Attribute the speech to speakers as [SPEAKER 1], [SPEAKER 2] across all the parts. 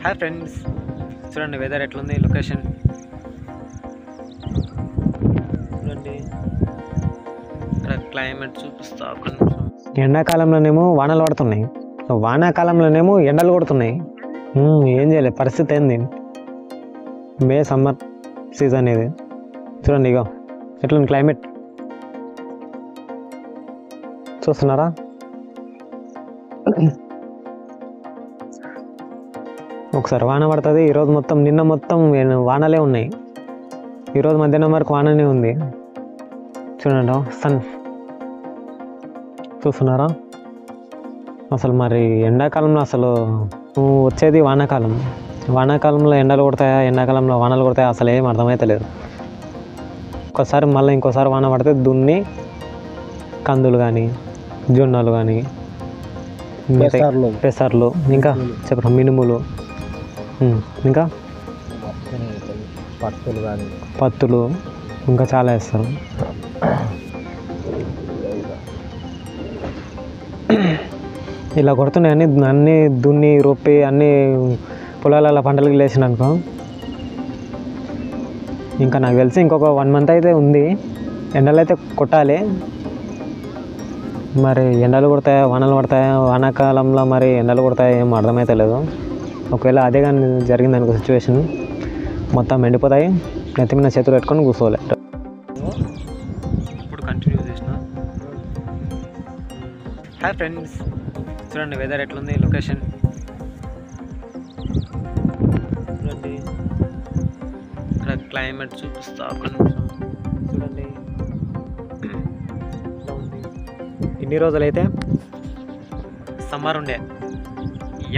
[SPEAKER 1] Hi friends, చూడండి weather ఎట్లుంది, location చూడండి. ఇక్కడ క్లైమేట్ చూపిస్తా. ఎండాకాలంలోనేమో వానలు పడుతున్నాయి, వానాకాలంలోనేమో ఎండలు కొడుతున్నాయి. ఏం చేయలేదు, పరిస్థితి ఏంది? మే సమ్మర్ సీజన్ ఇది. చూడండి ఇక ఎట్లుంది క్లైమేట్, చూస్తున్నారా? ఒకసారి వాన పడుతుంది. ఈరోజు మొత్తం, నిన్న మొత్తం వానలే ఉన్నాయి. ఈరోజు మధ్యాహ్నం వరకు వాననే ఉంది. చూడండి సన్, చూస్తున్నారా? అసలు మరి ఎండాకాలంలో అసలు వచ్చేది వానాకాలం, వానాకాలంలో ఎండలు కొడతాయా, ఎండాకాలంలో వానలు కొడతాయా, అసలు ఏం అర్థమైతే లేదు. ఒకసారి మళ్ళీ ఇంకోసారి వాన పడితే దున్ని కందులు కానీ, జొన్నలు కానీ, పెసర్లు, ఇంకా చెప్పరా మినుములు, ఇంకా పత్తులు, ఇంకా చాలా వేస్తారు. ఇలా కొడుతున్నాయి అన్నీ దున్ని రొప్పి అన్నీ పొలాల పంటలకు లేచిన అనుకో. ఇంకా నాకు తెలిసి ఇంకొక 1 month అయితే ఉంది, ఎండలు అయితే కొట్టాలి. మరి ఎండలు కొడతాయా, వానలు పడతాయా, వానాకాలంలో మరి ఎండలు కొడతాయా ఏం అర్థమైతే లేదు. ఒకవేళ అదే కానీ జరిగింది అనుకో సిచ్యువేషన్, మొత్తం ఎండిపోతాయి. నెత్తి మీద చేతులు పెట్టుకొని కూర్చోవాలి. ఇప్పుడు కంటిన్యూ చేసిన. హాయ్ ఫ్రెండ్స్, చూడండి వెదర్ ఎట్లుంది, లొకేషన్ చూడండి. ఇక్కడ క్లైమేట్ చూపిస్తా. చూడండి ఇన్ని రోజులైతే సమ్మర్ ఉండే,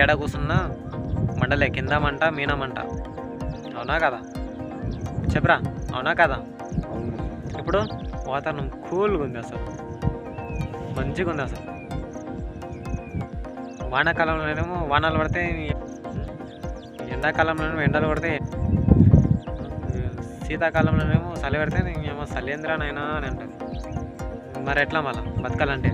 [SPEAKER 1] ఎడ కూర్చున్నా మండలే, కింద మంట మీన మంట. అవునా కదా చెప్పరా? అవునా కదా? ఇప్పుడు వాతావరణం కూల్గా ఉంది, అసలు మంచిగా ఉంది. అసలు వానాకాలంలోనేమో వానలు పడితే, ఎండాకాలంలోనేమో ఎండలు పడితే, శీతాకాలంలోనేమో చలి పెడితే ఏమో చలేంద్రానైనా అని అంటారు. మరి ఎట్లా మళ్ళా బతకాలంటే?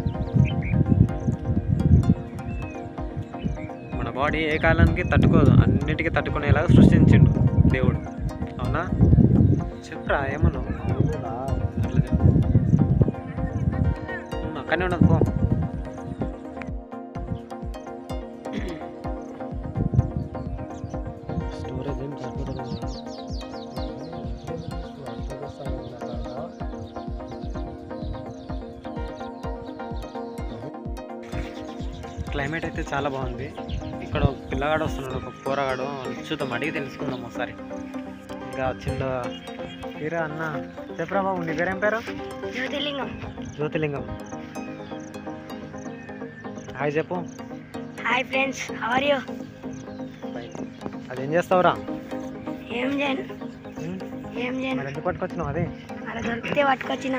[SPEAKER 1] మన బాడీ ఏ కాలానికి తట్టుకోదు, అన్నిటికీ తట్టుకునేలాగా సృష్టించిండు దేవుడు. అవునా చెప్పరా? ఏమన్నా అట్లా చెప్పు, అక్కడనే ఉండదు పో. స్టోరేజ్ ఏం సరిపోతుంది. క్లైమేట్ అయితే చాలా బాగుంది. ఇక్కడ ఒక పిల్లగాడు వస్తున్నాడు, ఒక పోరగాడు. చూద్దాం, అడిగి తెలుసుకుందాం ఒకసారి. ఇంకా వచ్చిండు. పేరా అన్న చెప్పరా బాబు, నీ పేరేం పేరు? జ్యోతిలింగం. హాయ్ చెప్పు.
[SPEAKER 2] Hi friends, how are you?
[SPEAKER 1] అదేం చేస్తావురా?
[SPEAKER 2] ఏం చేయను.
[SPEAKER 1] మరి ఎందుకు పట్టుకొచ్చినావు? అది
[SPEAKER 2] అలా దొరికితే పట్టుకొచ్చిన.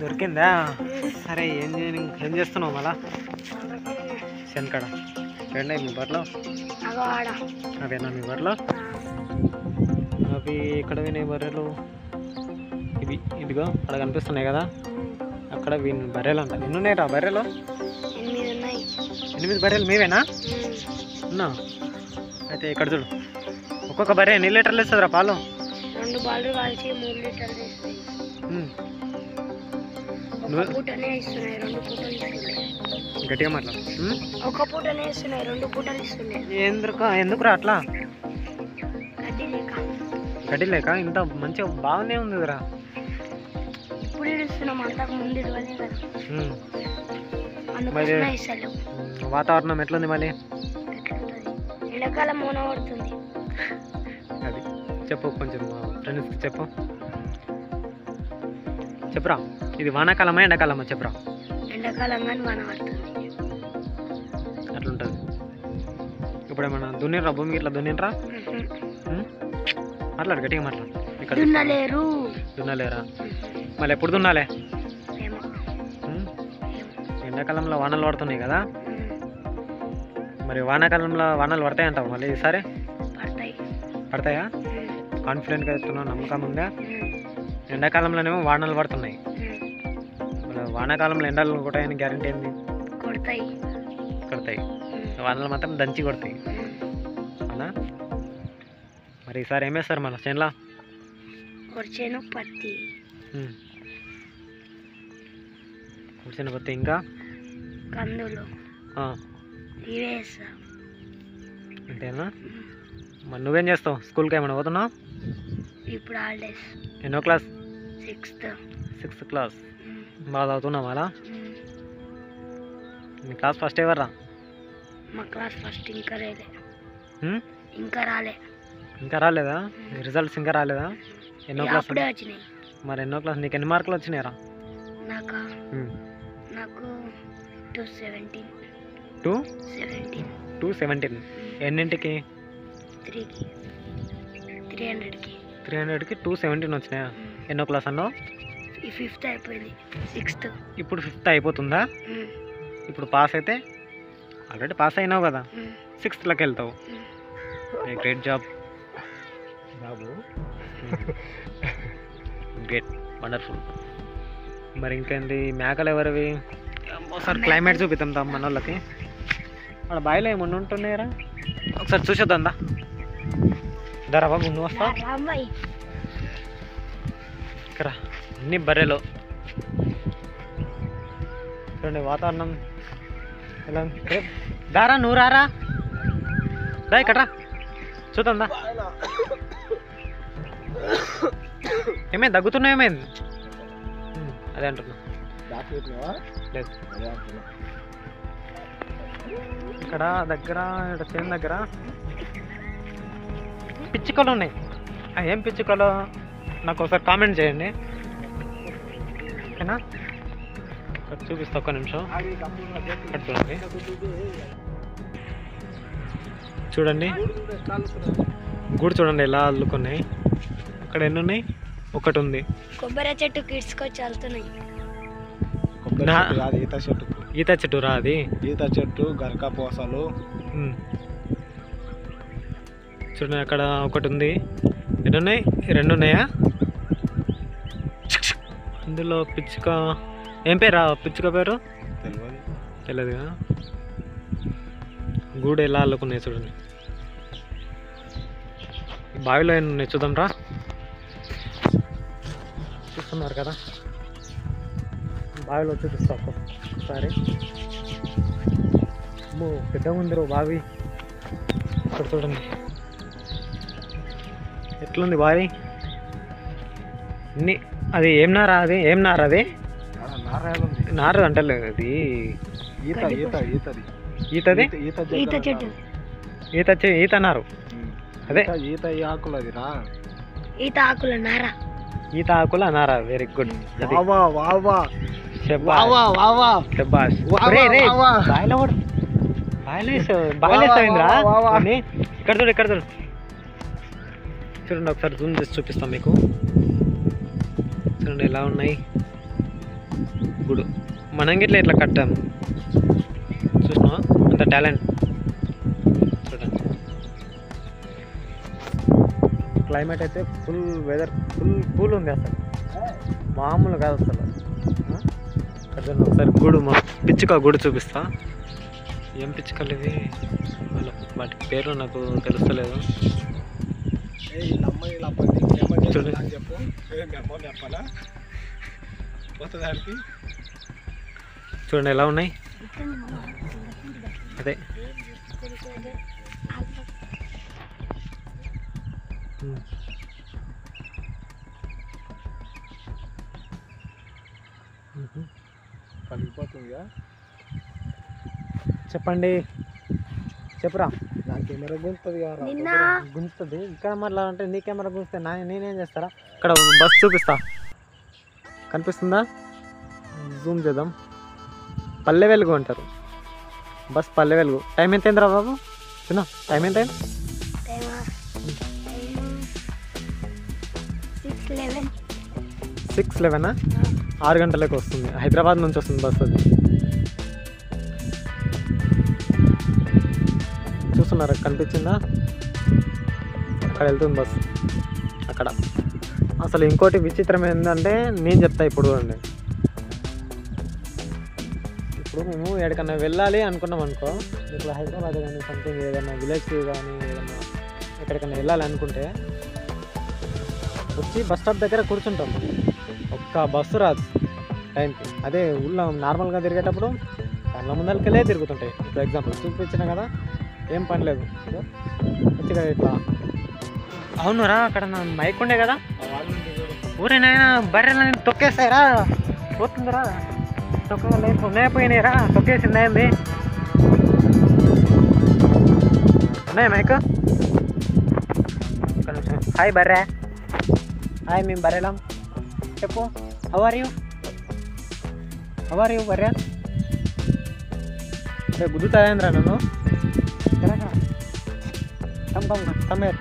[SPEAKER 1] దొరికిందా? సరే, ఏం చేస్తున్నావు మళ్ళా? శనకడ రెండే మీ బర్రెలు? అవేనా మీ బర్రెలు? అవి ఇక్కడ వినే బర్రెలు ఇదిగో అక్కడ కనిపిస్తున్నాయి కదా, అక్కడ బర్రెలు అంట. ఎన్ని ఉన్నాయిరా బర్రెలు? 8 బర్రెలు మీవేనా? ఉన్నా. అయితే ఇక్కడ చూడు, ఒక్కొక్క బర్రె ఎన్ని లీటర్లు ఇస్తుందిరా పాలు?
[SPEAKER 2] 2 బాలు కలిసి 3 లీటర్లు ఇస్తాయి. ఒక పూటనే ఇస్తున్నాయి, 2 పూటలు ఇస్తున్నాయి.
[SPEAKER 1] గట్టిగా మాట్లా.
[SPEAKER 2] ఒక పూటనే ఇస్తున్నాయి, 2 పూటలు ఇస్తున్నాయి.
[SPEAKER 1] ఎందుకురా అట్లా?
[SPEAKER 2] గడ్డి లేక.
[SPEAKER 1] ఇంత మంచిగా బాగానే ఉంది కదా.
[SPEAKER 2] ఇప్పుడు ఇస్తున్నాం, అంతకు ముందు ఇవ్వలే కదా.
[SPEAKER 1] వాతావరణం ఎట్లుంది మళ్ళీ?
[SPEAKER 2] ఎండాకాలం మౌన పడుతుంది.
[SPEAKER 1] అది చెప్పు, కొంచెం ఫ్రెండ్స్కి చెప్పురా. ఇది వానాకాలమా ఎండాకాలమా చెప్పురా?
[SPEAKER 2] ఎండాకాలం కానీ వాన పడుతుంది.
[SPEAKER 1] అట్లుంటుంది. ఇప్పుడు ఏమన్నా దున్నిరా, భూమికి ఇట్లా దున్నిరా? మాట్లాడు, గట్టిగా మాట్లాడు. ఇక్కడ దున్నలేరా? మళ్ళీ ఎప్పుడు దున్నాలే? ఎండాకాలంలో వానలు పడుతున్నాయి కదా, మరి వానాకాలంలో వానలు పడతాయంటావు మళ్ళీ ఈసారి? పడతాయా? కాన్ఫిడెంట్గా చెప్తున్నావు, నమ్మకం ఉందా? ఎండాకాలంలోనేమో వానలు పడుతున్నాయి, వానాకాలంలో ఎండలు కొట్టాయని గ్యారెంటీ ఏంది? కొడతాయి. వానలు మాత్రం దంచి కొడతాయి. అవునా? మరి ఈసారి ఏం వేస్తారు మన చేనులో?
[SPEAKER 2] వరిచేను పత్తి
[SPEAKER 1] వచ్చిన పత్తి ఇంకా
[SPEAKER 2] కందులు
[SPEAKER 1] ఆ,
[SPEAKER 2] ఇవే వేస్తా.
[SPEAKER 1] అంతేనా? మరి నువ్వేం చేస్తావు? స్కూల్కి ఏమైనా పోతున్నావు?
[SPEAKER 2] ఇప్పుడు హాలిడేస్.
[SPEAKER 1] ఎన్నో క్లాస్?
[SPEAKER 2] 6th.
[SPEAKER 1] 6th class. బాగా చదువుతున్నావు అలా? మీ క్లాస్ ఫస్ట్ ఎవర్రా?
[SPEAKER 2] మా క్లాస్ ఫస్ట్ ఇంకా రాలే.
[SPEAKER 1] ఉమ్?
[SPEAKER 2] ఇంకా రాలే.
[SPEAKER 1] ఇంకా రాలేదా? రిజల్ట్స్ ఇంకా రాలేదా? ఎన్నో క్లాస్?
[SPEAKER 2] అప్పుడే వచ్చినాయి.
[SPEAKER 1] మరి ఎన్నో క్లాస్? నీకు ఎన్ని మార్కులు వచ్చినాయిరా?
[SPEAKER 2] నాకు 217.
[SPEAKER 1] 217. 217 ఎన్నింటికి?
[SPEAKER 2] 3కి 300కి.
[SPEAKER 1] 300కి 217 వచ్చినాయా? ఎన్నో క్లాస్ అన్నావు?
[SPEAKER 2] ఈ 5th అయిపోయింది. 6th.
[SPEAKER 1] ఇప్పుడు 5th అయిపోతుందా? ఇప్పుడు పాస్ అయితే ఆల్రెడీ పాస్ అయినావు కదా, 6thలోకి వెళ్తావు. గ్రేట్ జాబ్ బాబు, గ్రేట్, వండర్ఫుల్. మరి ఇంకేంటి, మేకలు ఎవరివి? ఒకసారి క్లైమేట్ చూపిద్దాం దా మన వాళ్ళకి. మన బావిలో ఏమన్నా ఉంటున్నాయరా? ఒకసారి చూసేద్దాం దా. ధర బాబు, నువ్వు వస్తావు ఇక్కడ. అన్ని బర్రెలు చూడండి, వాతావరణం ఎలా ఉంది. దారా నువ్వు రారా, దా ఇక్కడ చూద్దాం దా. ఏమైంది, దగ్గుతున్నావు? ఏమైంది? అదే అంటున్నా. లేదు, ఇక్కడ దగ్గర, ఇక్కడ చేను దగ్గర పిచ్చుకలు ఉన్నాయి. ఏం పిచ్చుకలు నాకు ఒకసారి కామెంట్ చేయండి, ఓకేనా? ఇక్కడ చూపిస్తా, ఒక్క నిమిషం. ఇక్కడ చూడండి, చూడండి గూడు చూడండి ఎలా అల్లుకున్నాయి. అక్కడ ఎన్ని ఉన్నాయి? ఒకటి ఉంది.
[SPEAKER 2] కొబ్బరి చెట్టు కిడ్స్కొచ్చి వెళ్తున్నాయి.
[SPEAKER 3] ఈత చెట్టు,
[SPEAKER 1] ఈత చెట్టు రా అది.
[SPEAKER 3] ఈత చెట్టు, గరక పూసలు.
[SPEAKER 1] చూడండి అక్కడ ఒకటి ఉంది. ఎన్ని ఉన్నాయి? 2 ఉన్నాయా? అందులో పిచ్చుక ఏం పేరు? పిచ్చుక పేరు తెలియదుగా. గూడు ఎలా అల్లుకున్నాయి చూడండి. బావిలో ఎన్ని ఉన్నాయి చూద్దాం రా. చూస్తున్నారు కదా, బావిలో చూపిస్తా ఒకసారి. పెద్దగా ఉంది రో బావి. ఇక్కడ చూడండి ఎట్లుంది బావి. ఇన్ని అది ఏం నారా? అది ఏం నార? అది నారు అంటలేదు, అది
[SPEAKER 3] ఈత ఈత ఈతది
[SPEAKER 1] ఈతది.
[SPEAKER 2] ఈత చెట్టు,
[SPEAKER 1] ఈత నారు అదే.
[SPEAKER 3] ఈత ఆకులు అది రా.
[SPEAKER 2] ఈత ఆకుల నార.
[SPEAKER 1] ఈత ఆకుల నారా. Very good. ఇక్కడ చూడు, ఇక్కడ చూడు, చూడండి ఒకసారి జూమ్ చేసి చూపిస్తాం మీకు. చూడండి ఎలా ఉన్నాయి గుడు. మనం గిట్లా ఇట్లా కట్టాము, చూసినా అంత టాలెంట్. చూడండి క్లైమేట్ అయితే ఫుల్ వెదర్, ఫుల్ కూల్ ఉంది అసలు, మామూలు కాదు అసలు. అక్కడ ఒకసారి గూడు, మా పిచ్చుక గూడు చూపిస్తా. ఏం పిచ్చుకలు ఇవి? వాటి పేరు నాకు తెలుస్తలేదు. చూడండి ఎలా ఉన్నాయి. అదే చెప్పండి, చెప్పురా.
[SPEAKER 3] నా కెమెరా గుంతుంది
[SPEAKER 1] గుంజుతుంది. ఇక్కడ మళ్ళీ అంటే నీ కెమెరా గుంజితే నేనేం చేస్తారా? ఇక్కడ బస్ చూపిస్తా, కనిపిస్తుందా? జూమ్ చేద్దాం. పల్లె వెలుగు అంటారు, బస్ పల్లె వెలుగు. టైం ఎంత అయిందిరా బాబు? చిన్న టైం ఎంత అయింది? 6:11. 6 గంటలకు వస్తుంది, హైదరాబాద్ నుంచి వస్తుంది బస్. అది చూస్తున్నారా, కనిపించిందా? అక్కడ వెళ్తుంది బస్, అక్కడ. అసలు ఇంకోటి విచిత్రం ఏంటంటే, నేను చెప్తా ఇప్పుడు అండి. ఇప్పుడు మేము ఎక్కడికన్నా వెళ్ళాలి అనుకున్నాం అనుకో, ఇప్పుడు హైదరాబాద్ కానీ సంథింగ్ ఏదైనా విలేజ్కి కానీ ఏదైనా ఎక్కడికైనా వెళ్ళాలి అనుకుంటే వచ్చి బస్ స్టాప్ దగ్గర కూర్చుంటాం, ఒక్క బస్సు రాదు టైంకి. అదే ఊళ్ళో నార్మల్గా తిరిగేటప్పుడు కళ్ళ ముందరికెళ్ళే తిరుగుతుంటాయి. ఇప్పుడు ఎగ్జాంపుల్ చూపించిన కదా, ఏం పని లేదు, మంచిగా ఇట్లా. అవునురా, అక్కడ నా మైక్ ఉండే కదా, ఊరేనైనా బర్రెలని తొక్కేస్తాయిరా, పోతుందిరా, తొక్కలేదు ఉన్నాయిపోయినాయిరా, తొక్కేసింది అయింది. ఉన్నాయా మైక్? ఒక్క నిమిషం. హాయ్ బర్రె, హాయ్ మేము బర్రెలాం, చెప్పు. హౌ ఆర్ యూ బర్రె? అరే గుద్దుతాయేంద్రా నన్ను? Come here.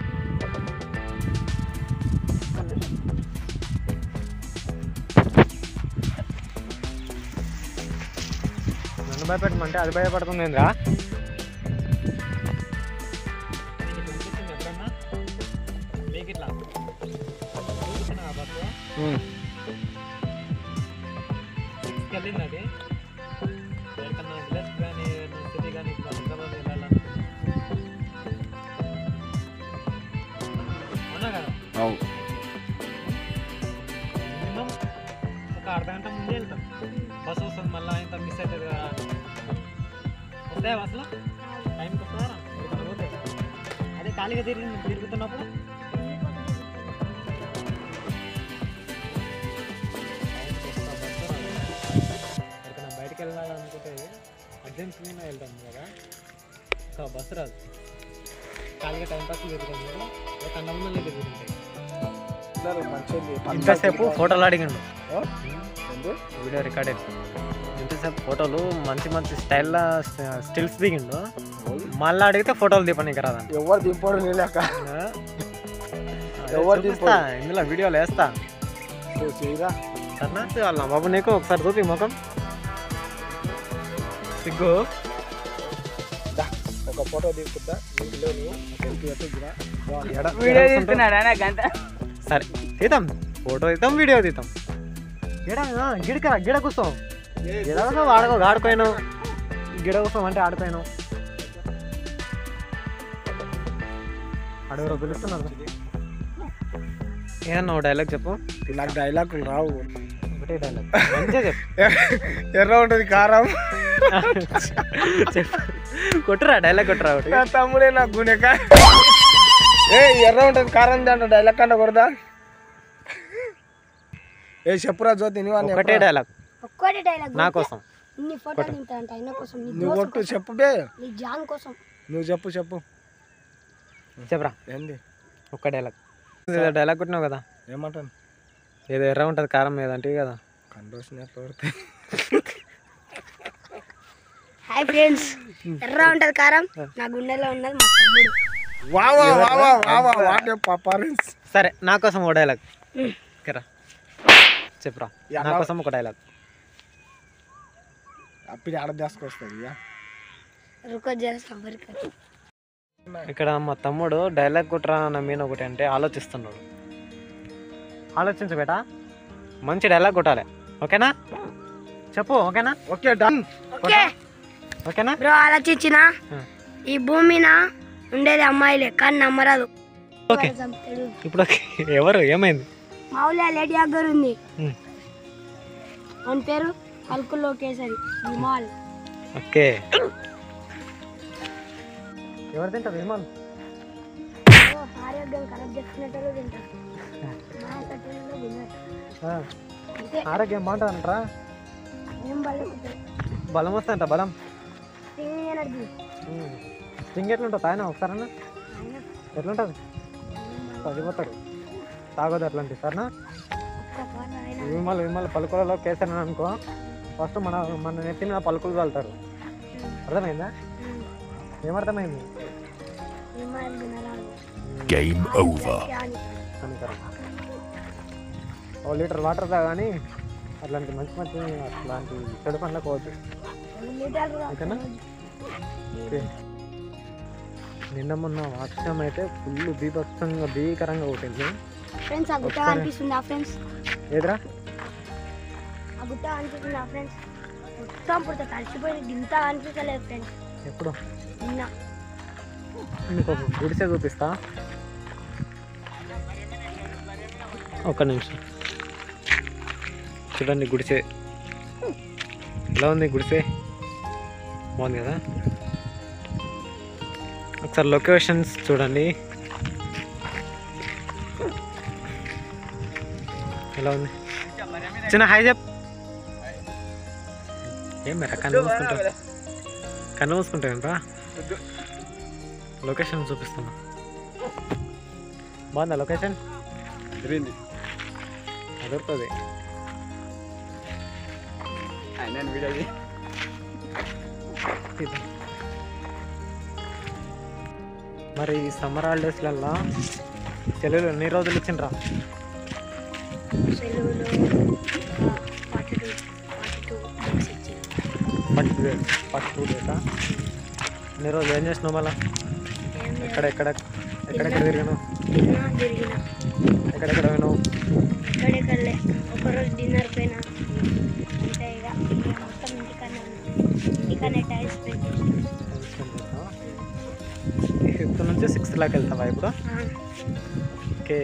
[SPEAKER 1] నన్ను భయపెట్టమంటే అది భయపడుతుంది ఏంద్రా? వెళ్ళింది అది ఎక్కడన్నా విలేజ్ కానీ సిటీ కానీ ఇప్పుడు హైదరాబాద్ వెళ్ళాలని అవునా కదా? మినిమం ఒక అర్ధగంట ముందే వెళ్తాం, బస్సు వస్తుంది, మళ్ళీ ఇంత మిస్ అవుతుంది కదా. వస్తాయా బస్సులో టైంకి వస్తారా? పోతే అదే ఖాళీగా తిరుగుతున్నప్పుడు బయటకు వెళ్ళాలనుకుంటే అర్జెన్సీ మీద వెళ్తాం కదా, ఒక బస్సు రాదు, ఖాళీగా టైంపాస్ తిరుగుతాం కదా, కన్నా ముందు తిరుగుతుంటాయి. ఇంతసేపు ఫోటోలు అడిగిండు, వీడియో రికార్డ్ ఇంతసేపు ఫోటోలు మంచి మంచి స్టైల్లో స్టిల్స్ దిగిండు, మళ్ళీ అడిగితే ఫోటోలు దీపనికి రాదండి.
[SPEAKER 3] ఎవరు దింపడం లేక
[SPEAKER 1] ఇందులో వీడియోలు వేస్తా సరేనా? వాళ్ళ బాబు నీకు ఒకసారి చూపి ముఖం, సిగ్గు.
[SPEAKER 3] ఒక ఫోటో తీసుకుంటా,
[SPEAKER 1] సరే తీద్దాం, ఫోటో తీద్దాం, వీడియో తీద్దాం. గిడ కూర్చోం, గిడ కోసం ఆడుకోను, గిడ కోసం అంటే ఆడుకోను. అడుగురు పిలుస్తున్నారు. ఏదన్నా ఒక డైలాగ్ చెప్పు.
[SPEAKER 3] నాకు డైలాగులు రావు,
[SPEAKER 1] ఒకటే డైలాగ్ మంచిగా చెప్పు.
[SPEAKER 3] ఎర్ర ఉంటుంది కారం,
[SPEAKER 1] చెప్పు, కొట్టురా డైలాగ్ కొట్టురా ఒకటి.
[SPEAKER 3] తమ్ముడే నాకు గుణక ఎర్ర ఉంటుంది కారం అంట, డైలాగ్ కంటే కొడదా? ఏ చెప్పురా జ్యోతి,
[SPEAKER 1] ఒకటే డైలాగ్
[SPEAKER 2] ఒక్కటే డైలాగ్
[SPEAKER 1] నా కోసం.
[SPEAKER 2] ఇన్ని ఫోటోలు తింటారంట ఆయన కోసం,
[SPEAKER 3] నువ్వు కొట్టు, చెప్పు బే,
[SPEAKER 2] నీ జాన్ కోసం.
[SPEAKER 3] నువ్వు చెప్పు
[SPEAKER 1] చెప్పరా
[SPEAKER 3] ఏంది
[SPEAKER 1] ఒక్క డైలాగ్. డైలాగ్ కొట్టినావు కదా,
[SPEAKER 3] ఏమంటాను?
[SPEAKER 1] ఏదో ఎర్ర ఉంటుంది కారం ఏదంటే కదా.
[SPEAKER 3] కండోషన్ ఎట్లా పడతాయి?
[SPEAKER 2] హాయ్ ఫ్రెండ్స్, ఎర్ర ఉంటది కారం, నా గుండెలో ఉన్నది మా తమ్ముడు.
[SPEAKER 1] సరే నా కోసం ఒక డైలాగ్ చెప్పురా, నా కోసం ఒక డైలాగ్.
[SPEAKER 3] అప్పుడు ఆడ తీసుకొస్తుంది.
[SPEAKER 1] ఇక్కడ మా తమ్ముడు డైలాగ్ కొట్టరా అన్న మీన్ ఒకటి అంటే ఆలోచిస్తున్నాడు. ఆలోచించు బేటా, మంచి డైలాగ్ కొట్టాలి, ఓకేనా? చెప్పు, ఓకేనా?
[SPEAKER 3] ఓకే డన్,
[SPEAKER 1] ఓకేనా
[SPEAKER 2] బ్రో? ఆలోచించిన ఈ భూమిన ఉండేది అమ్మాయిలే, కానీ నమ్మరాదు.
[SPEAKER 1] ఓకే, ఇప్పుడు ఎవరు ఏమైంది?
[SPEAKER 2] మా ఊళ్ళో లేడీ యాగర్ ఉంది, అని పేరు అల్కుల్లో కేసరి విమాల్.
[SPEAKER 1] ఓకే, ఎవరు తింటారు విమాల్?
[SPEAKER 2] ఆరోగ్యం ఖరాబ్ చేసుకునేటోళ్ళు తింటారు,
[SPEAKER 1] ఆరోగ్యం బాగుంటుందంటరా?
[SPEAKER 2] ఏం
[SPEAKER 1] బలం వస్తుందంట, బలం.
[SPEAKER 2] ఎనర్జీ
[SPEAKER 1] స్టింగ్ ఎట్లుంటుంది ఆయన ఒకసారన్నా? ఎట్లుంటుంది? తగ్గిపోతాడు, తాగొద్దు అట్లాంటి. సరేనా? విమల్ పలుకులలో కేసాను అనుకో, ఫస్ట్ మన నెత్తి మీద పలుకులు వెళ్తారు. అర్థమైందా? ఏమర్థమైంది?
[SPEAKER 4] Game over.
[SPEAKER 1] ఓ లీటర్ వాటర్ తాగాని అట్లాంటి మంచి అట్లాంటి చెడు పనులకు పోవచ్చు, ఓకేనా? నిన్న మొన్న వర్షం అయితే ఫుల్ భీకరంగా కొట్టింది.
[SPEAKER 2] ఫ్రెండ్స్, ఆ గుట్ట అనిపిస్తుందా ఫ్రెండ్స్?
[SPEAKER 1] ఏదిరా
[SPEAKER 2] ఆ గుట్ట అనిపిస్తుందా ఫ్రెండ్స్? మొత్తం పుడతా తడిచిపోయింది, ఇంత అనిపించలేదు ఫ్రెండ్స్.
[SPEAKER 1] ఎప్పుడు?
[SPEAKER 2] నిన్న
[SPEAKER 1] మీకు గుడిసే చూపిస్తా, ఒక్క నిమిషం చూడండి గుడిసె ఎలా ఉంది గుడిసె, బాగుంది కదా. ఒకసారి లొకేషన్స్ చూడండి ఎలా ఉంది. చిన్న హాయ్ చెప్. ఏం మేరా కన్ను మూసుకుంటావు ఏంట్రా. లొకేషన్ చూపిస్తున్నా, బాగుందా లొకేషన్? దొరుకుతుంది. మరి సమ్మర్ హాలిడేస్లల్లో సెలవులు ఎన్ని రోజులు ఇచ్చిండ్రా?
[SPEAKER 2] సెలవులు
[SPEAKER 1] 42 డేసా? ఎన్ని రోజులు ఏం చేసినావు మళ్ళా? ఎక్కడెక్కడ తిరిగినావు?
[SPEAKER 2] తిరిగిన
[SPEAKER 1] ఎక్కడెక్కడ పోయినావు?
[SPEAKER 2] ఎక్కడెక్కడలే. ఒకరోజు డిన్నర్ పైన అంతే. ఇక మొత్తం ఇంటికనే టైం స్పెండ్ చేసిన.
[SPEAKER 1] 5th నుంచి 6th దాకా వెళ్తావా ఇప్పుడు? ఓకే.